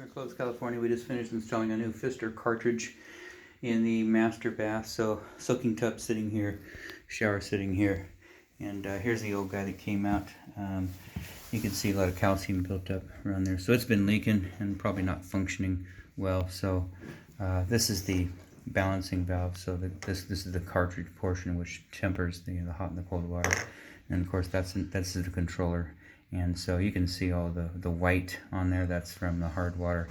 We're in Clovis, California. We just finished installing a new fixture cartridge in the master bath. So soaking tub sitting here, shower sitting here, and here's the old guy that came out. You can see a lot of calcium built up around there. So it's been leaking and probably not functioning well. So this is the balancing valve. So this is the cartridge portion which tempers the hot and the cold water. And of course that's the controller. And so you can see all the white on there. That's from the hard water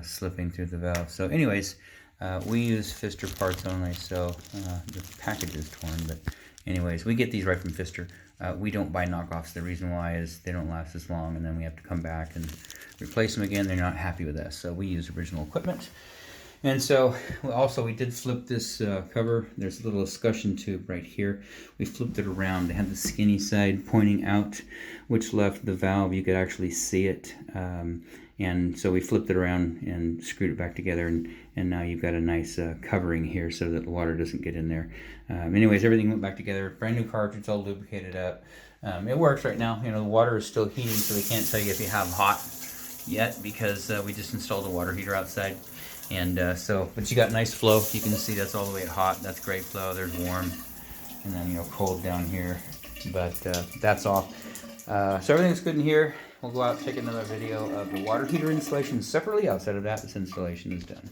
slipping through the valve. So anyways, we use fixture parts only, so the package is torn. But anyways, we get these right from fixture. We don't buy knockoffs. The reason why is they don't last as long, and then we have to come back and replace them again. They're not happy with us, so we use original equipment. And so we did flip this cover. There's a little escutcheon tube right here. We flipped it around. They had the skinny side pointing out, which left the valve. You could actually see it. And so we flipped it around and screwed it back together. And now you've got a nice covering here so that the water doesn't get in there. Anyways, everything went back together. Brand new cartridge, all lubricated up. It works right now. You know, the water is still heating, so we can't tell you if you have hot yet because we just installed a water heater outside. And but you got nice flow. You can see that's all the way at hot. That's great flow. There's warm, and then cold down here. But that's all. So everything's good in here. We'll go out and take another video of the water heater installation separately. Outside of that, this installation is done.